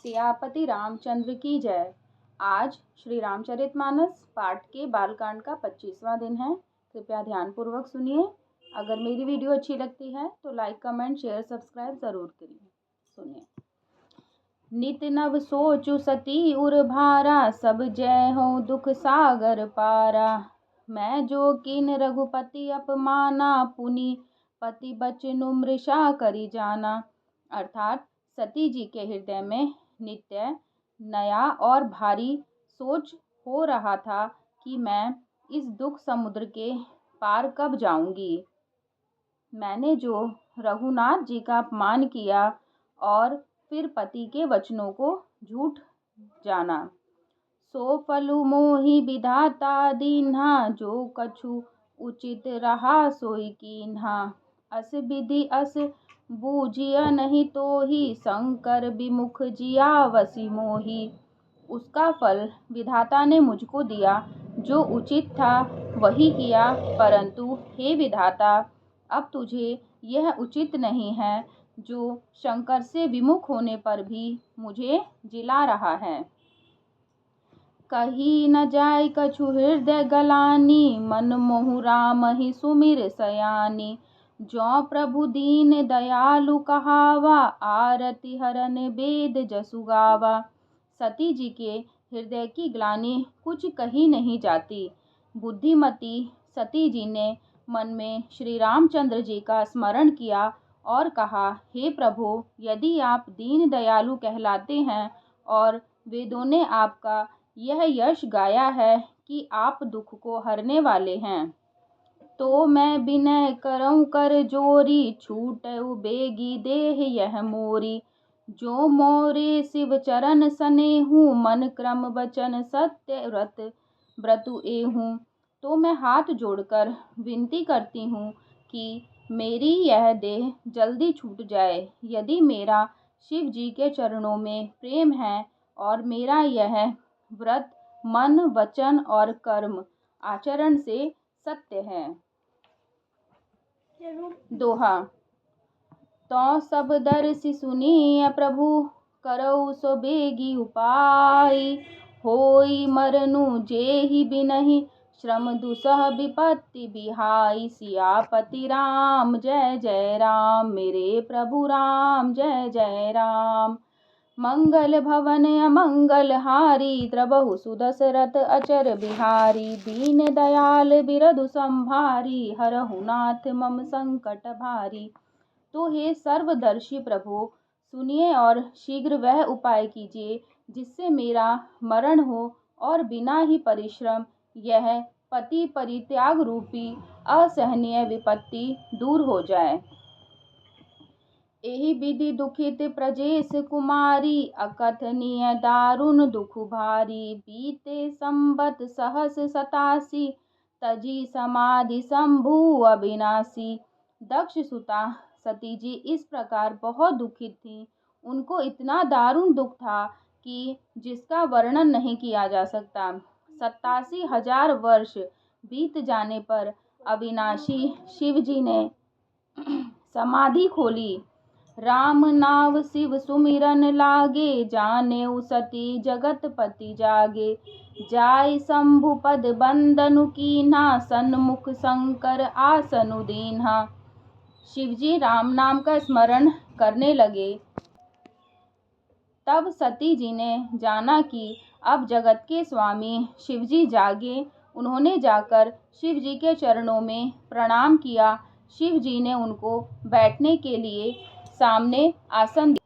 सियापति रामचंद्र की जय। आज श्री रामचरितमानस पाठ के बालकांड का 25वां दिन है। कृपया ध्यानपूर्वक सुनिए। अगर मेरी वीडियो अच्छी लगती है तो लाइक, कमेंट, शेयर, सब्सक्राइब ज़रूर करिए। सुनिए। नित नव सोचु सती उर भारा, सब जय हो दुख सागर पारा। मैं जो किन रघुपति अपमाना, पुनि पति बचनु मृषा करी जाना। अर्थात सती जी के हृदय में नित्य नया और भारी सोच हो रहा था कि मैं इस दुख समुद्र के पार कब जाऊंगी। मैंने जो रघुनाथ जी का अपमान किया और फिर पति के वचनों को झूठ जाना। सो फलु मोहि विधाता दीन्हा, जो कछु उचित रहा सोई कीन्हा। अस विधि अस बूझिया नहीं तोहि, शंकर विमुख जिया वसी मोहि। उसका फल विधाता ने मुझको दिया, जो उचित था वही किया, परंतु हे विधाता, अब तुझे यह उचित नहीं है जो शंकर से विमुख होने पर भी मुझे जिला रहा है। कही न जाय कछु हृदय गलानी, मन मोहु राम ही सुमिर सयानी। जो प्रभु दीन दयालु कहावा, आरती हरन वेद जसु गावा। सती जी के हृदय की ग्लानि कुछ कही नहीं जाती। बुद्धिमती सती जी ने मन में श्री रामचंद्र जी का स्मरण किया और कहा, हे प्रभु, यदि आप दीन दयालु कहलाते हैं और वेदों ने आपका यह यश गाया है कि आप दुख को हरने वाले हैं, तो मैं विनय करऊं कर जोरी, छूटउ बेगी देह यह मोरी। जो मोरे शिव चरण सनेहूँ, मन क्रम वचन सत्य व्रतु एहूँ। तो मैं हाथ जोड़कर विनती करती हूँ कि मेरी यह देह जल्दी छूट जाए। यदि मेरा शिव जी के चरणों में प्रेम है और मेरा यह व्रत मन, वचन और कर्म आचरण से सत्य है। दोहा। तो सब दर्शि सुनिय प्रभु, करऊ सो बेगी उपाय। होई मरनु जेहि बिनहि, श्रम दुसह विपत्ति बिहाई। सियापति राम जय जय राम, मेरे प्रभु राम जय जय राम। मंगल भवन अमंगल हारी, द्रबहु सुदशरथ अचर बिहारी। दीन दयाल बिरधु संभारी, हरहु नाथ मम संकट भारी। तो हे सर्वदर्शी प्रभु, सुनिए और शीघ्र वह उपाय कीजिए जिससे मेरा मरण हो और बिना ही परिश्रम यह पति परित्याग रूपी असहनीय विपत्ति दूर हो जाए। एहि विधि दुखित प्रजेश कुमारी, अकथनीय दारुण दुख भारी। बीते संबत सहस 87, तजी समाधि शंभु अविनाशी। दक्ष सुता सती जी इस प्रकार बहुत दुखित थीं। उनको इतना दारुण दुख था कि जिसका वर्णन नहीं किया जा सकता। 87,000 वर्ष बीत जाने पर अविनाशी शिव जी ने समाधि खोली। राम नाव शिव सुमिरन लागे, जानेउ सती जगतपति जागे। जाय शंभु पद बंदनु कीन्हा, सन्मुख शंकर आसनु दीन्हा। शिवजी राम नाम का स्मरण करने लगे। तब सती जी ने जाना कि अब जगत के स्वामी शिवजी जागे। उन्होंने जाकर शिव जी के चरणों में प्रणाम किया। शिव जी ने उनको बैठने के लिए सामने आसन दिया।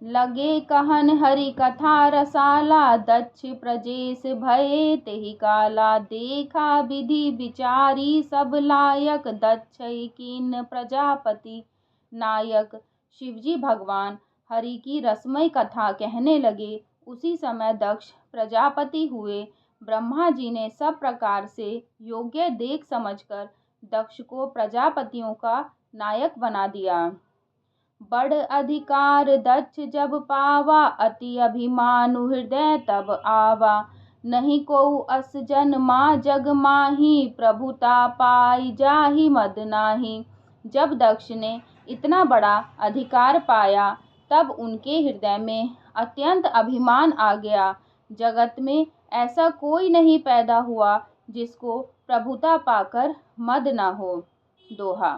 लगे कहन हरि कथा रसाला, दक्ष प्रजेश भये तेहि काला। देखा विधि विचारी सब लायक, दक्ष कीन प्रजापति नायक। शिवजी भगवान हरि की रसमय कथा कहने लगे। उसी समय दक्ष प्रजापति हुए। ब्रह्मा जी ने सब प्रकार से योग्य देख समझकर दक्ष को प्रजापतियों का नायक बना दिया। बड़ अधिकार दक्ष जब पावा, अति अभिमानु हृदय तब आवा। नहीं कोउ अस जन मा जग माही, प्रभुता पाई जाहि मद नाही। जब दक्ष ने इतना बड़ा अधिकार पाया तब उनके हृदय में अत्यंत अभिमान आ गया। जगत में ऐसा कोई नहीं पैदा हुआ जिसको प्रभुता पाकर मद न हो। दोहा।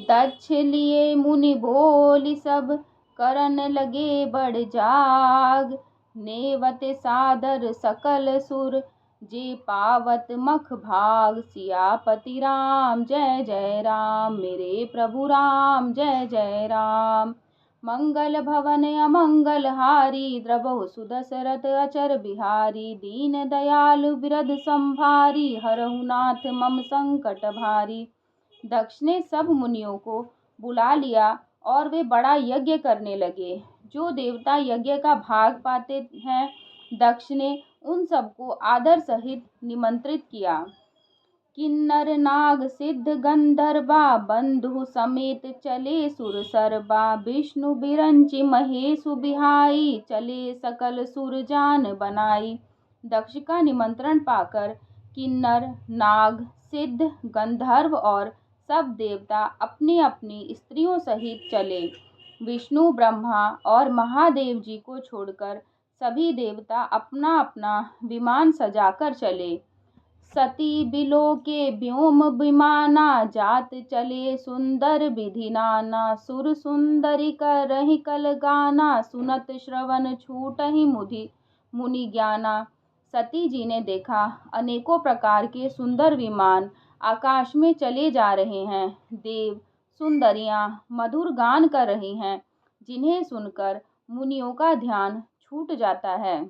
दक्ष लिए मुनि बोली सब, करन लगे बड़ जाग। नेवत सादर सकल सुर, जे पावत मख भाग। सियापति राम जय जय राम, मेरे प्रभु राम जय जय राम। मंगल भवन अमंगल हारी, द्रवहु सुदशरथ अचर बिहारी। दीन दयाल बिरध संभारी, हरहु नाथ मम संकट भारी। दक्ष ने सब मुनियों को बुला लिया और वे बड़ा यज्ञ करने लगे। जो देवता यज्ञ का भाग पाते हैं, दक्ष ने उन सबको आदर सहित निमंत्रित किया। किन्नर नाग सिद्ध गंधर्वा, बंधु समेत चले सुर सरबा। विष्णु बिरंचि महेशु बिहाई, चले सकल सुर जान बनाई। दक्ष का निमंत्रण पाकर किन्नर, नाग, सिद्ध, गंधर्व और सब देवता अपनी अपनी स्त्रियों सहित चले। विष्णु, ब्रह्मा और महादेव जी को छोड़कर सभी देवता अपना अपना विमान सजाकर चले। सती बिलो के व्योम विमाना, जात चले सुंदर विधि नाना। सुर सुंदरी करहि कल गाना, सुनत श्रवण छूटहि मुनि ज्ञाना। सती जी ने देखा अनेकों प्रकार के सुंदर विमान आकाश में चले जा रहे हैं। देव सुंदरियां मधुर गान कर रही हैं, जिन्हें सुनकर मुनियों का ध्यान छूट जाता है।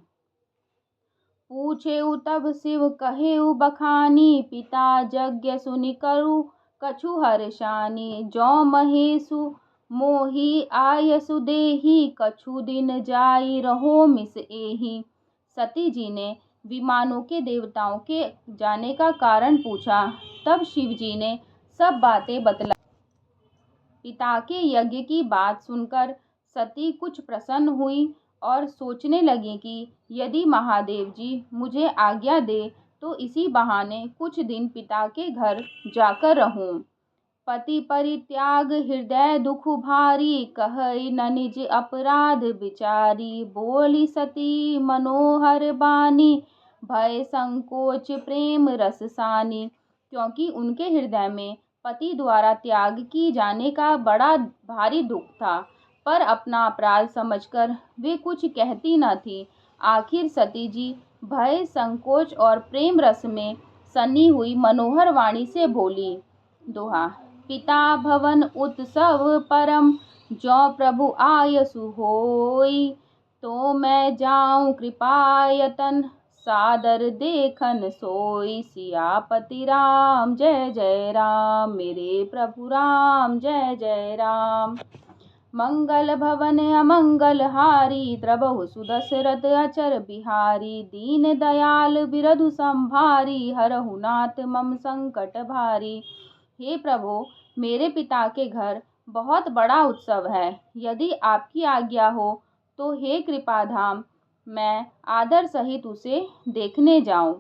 पूछे तब शिव कहे बखानी, पिता यज्ञ सुनि करु कछु हर्षानी। जौ महेशु मोहि आयसु देहि, कछु दिन जाई रहो मिस एहि। सती जी ने विमानों के देवताओं के जाने का कारण पूछा। तब शिव जी ने सब बातें बतलाई। पिता के यज्ञ की बात सुनकर सती कुछ प्रसन्न हुई और सोचने लगी कि यदि महादेव जी मुझे आज्ञा दे तो इसी बहाने कुछ दिन पिता के घर जाकर रहूं। पति परित्याग हृदय दुख भारी, कहई न निज अपराध विचारी। बोली सती मनोहर बानी, भय संकोच प्रेम रस सानी। क्योंकि उनके हृदय में पति द्वारा त्याग की जाने का बड़ा भारी दुख था, पर अपना अपराध समझकर वे कुछ कहती न थी। आखिर सती जी भय, संकोच और प्रेम रस में सनी हुई मनोहर वाणी से बोली। दोहा। पिता भवन उत्सव परम, जो प्रभु आयसु होई। तो मैं जाऊं कृपायतन, सादर देखन सोई। सियापति राम जय जय राम, मेरे प्रभु राम जय जय राम। मंगल भवन अमंगल हारी, द्रवहु सुदशरथ अचर बिहारी। दीन दयाल बिरधु संभारी, हरहु नाथ मम संकट भारी। हे प्रभु, मेरे पिता के घर बहुत बड़ा उत्सव है। यदि आपकी आज्ञा हो तो हे कृपाधाम, मैं आदर सहित उसे देखने जाऊं।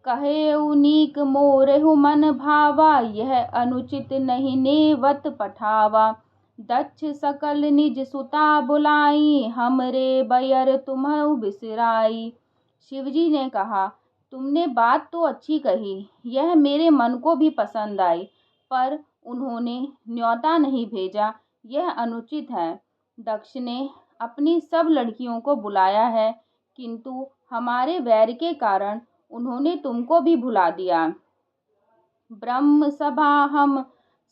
कहे उनीक मोरहु मन भावा, यह अनुचित नहीं नेवत पठावा। दक्ष सकल निज सुता बुलाई, हमरे बयर तुम्हु बिसराई। शिवजी ने कहा, तुमने बात तो अच्छी कही, यह मेरे मन को भी पसंद आई, पर उन्होंने न्योता नहीं भेजा, यह अनुचित है। दक्ष ने अपनी सब लड़कियों को बुलाया है, किंतु हमारे वैर के कारण उन्होंने तुमको भी भुला दिया। ब्रह्म सभा हम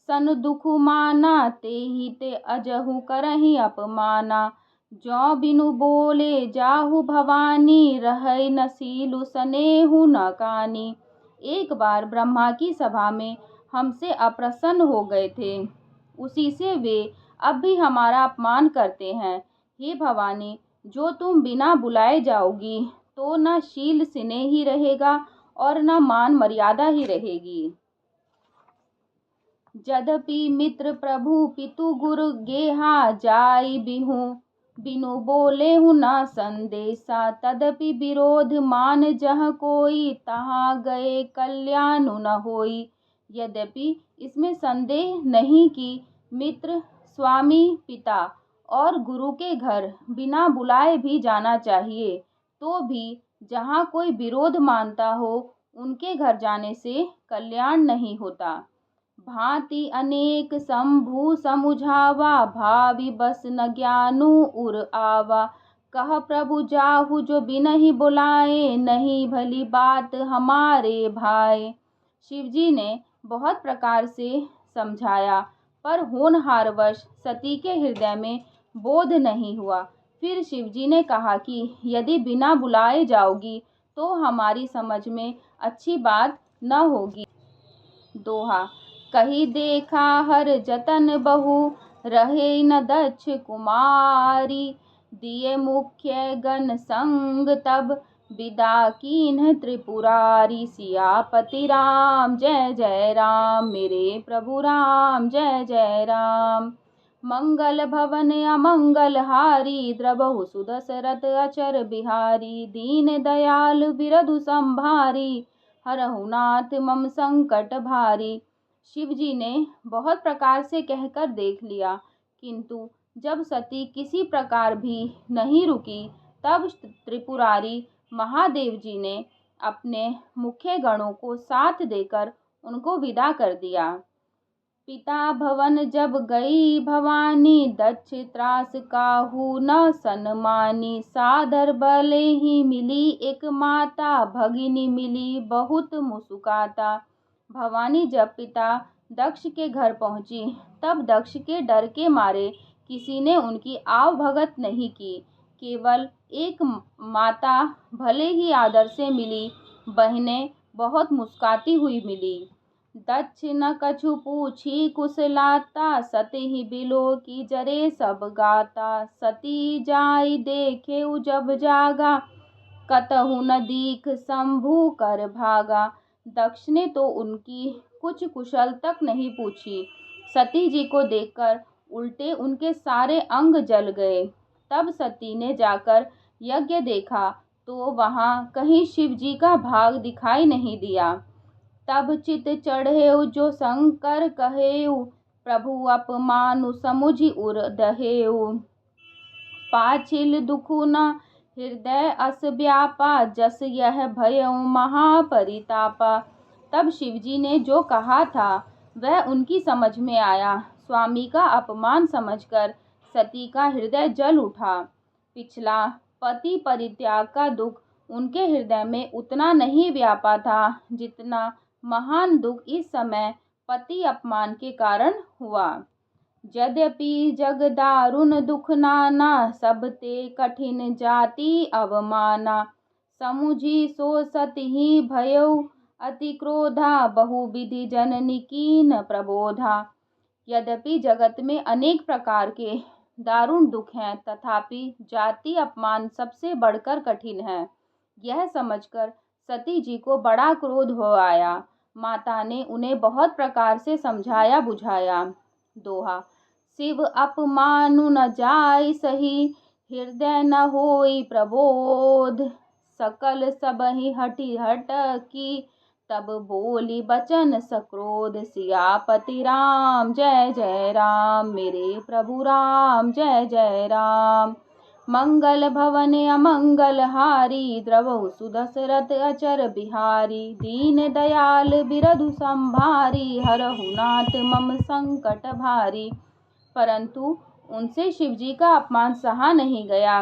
सन दुख माना, तेहि ते अजहु करहि अपमाना। जो बिनु बोले जाहु भवानी, रहै न सीलु सनेहु न कानी। एक बार ब्रह्मा की सभा में हमसे अप्रसन्न हो गए थे, उसी से वे अब भी हमारा अपमान करते हैं। हे भवानी, जो तुम बिना बुलाए जाओगी तो न शील स्नेह ही रहेगा और न मान मर्यादा ही रहेगी। यद्यपि मित्र प्रभु पितु गुरु गेहा, जाई बिनु बोले हूँ न संदेशा। तदपि विरोध मान जह कोई, तहाँ गए कल्याण न होई। यद्यपि इसमें संदेह नहीं कि मित्र स्वामी, पिता और गुरु के घर बिना बुलाए भी जाना चाहिए। तो भी जहाँ कोई विरोध मानता हो उनके घर जाने से कल्याण नहीं होता। भांति अनेक शंभु समुझावा, भावी बस न ज्ञानु उर आवा। कह प्रभु जाहु जो बिनहि बुलाए, नहीं भली बात हमारे भाई। शिवजी ने बहुत प्रकार से समझाया, पर होनहारवश सती के हृदय में बोध नहीं हुआ। फिर शिवजी ने कहा कि यदि बिना बुलाए जाओगी तो हमारी समझ में अच्छी बात न होगी। दोहा। कही देखा हर जतन बहु, रहे न दक्ष कुमारी। दिए मुख्य गण संग तब, विदा कीन्ह त्रिपुरारी। सियापति राम जय जय राम, मेरे प्रभु राम जय जय राम। मंगल भवन अमंगल हारी, द्रबहु सुदशरथ अचर बिहारी। दीन दयाल बिरधु संभारी, हरहु नाथ मम संकट भारी। शिवजी ने बहुत प्रकार से कहकर देख लिया, किंतु जब सती किसी प्रकार भी नहीं रुकी, तब त्रिपुरारी महादेव जी ने अपने मुख्य गणों को साथ देकर उनको विदा कर दिया। पिता भवन जब गई भवानी, दक्ष त्रास काहू न सन्मानी। सादर भले ही मिली एक माता, भगिनी मिली बहुत मुस्कुराता। भवानी जब पिता दक्ष के घर पहुंची, तब दक्ष के डर के मारे किसी ने उनकी आवभगत नहीं की। केवल एक माता भले ही आदर से मिली, बहनें बहुत मुस्कुराती हुई मिली। दक्ष न कछु पूछी कुशलाता, सती ही बिलो की जरे सब गाता। सती जाई देखे जब जागा, कतहु न दीख शंभु कर भागा। दक्ष ने तो उनकी कुछ कुशल तक नहीं पूछी। सती जी को देखकर उल्टे उनके सारे अंग जल गए। तब सती ने जाकर यज्ञ देखा तो वहाँ कहीं शिव जी का भाग दिखाई नहीं दिया। तब चित चढ़ेउ जो शंकर कहेउ, प्रभु अपमानु समुझि उर दहेउ। पाछिल दुखु न हृदय अस व्यापा, जस यह भयउ महापरितापा। तब शिवजी ने जो कहा था वह उनकी समझ में आया। स्वामी का अपमान समझकर सती का हृदय जल उठा। पिछला पति परित्याग का दुख उनके हृदय में उतना नहीं व्यापा था जितना महान दुख इस समय पति अपमान के कारण हुआ। यद्यपि जग दारुण दुख नाना, सब ते कठिन जाति अवमाना। समुझी सो सती ही भयउ अति क्रोधा, बहुविधि जननी कीन प्रबोधा। यद्यपि जगत में अनेक प्रकार के दारुण दुख हैं, तथापि जाति अपमान सबसे बढ़कर कठिन है। यह समझकर सती जी को बड़ा क्रोध हो आया। माता ने उन्हें बहुत प्रकार से समझाया बुझाया। दोहा। शिव अपमानु न जाय सही, हृदय न होई प्रबोध। सकल सबहि हठि हटकी, तब बोली बचन सक्रोध। सियापति राम जय जय राम, मेरे प्रभु राम जय जय राम। मंगल भवन अमंगल हारी, द्रवहु सुदशरथ अचर बिहारी। दीन दयाल बिरधु संभारी, हरहु नाथ मम संकट भारी। परंतु उनसे शिवजी का अपमान सहा नहीं गया।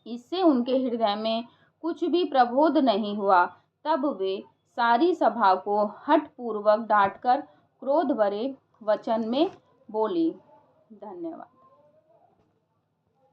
इससे उनके हृदय में कुछ भी प्रबोध नहीं हुआ। तब वे सारी सभा को हठपूर्वक डांटकर क्रोध भरे वचन में बोली। धन्यवाद।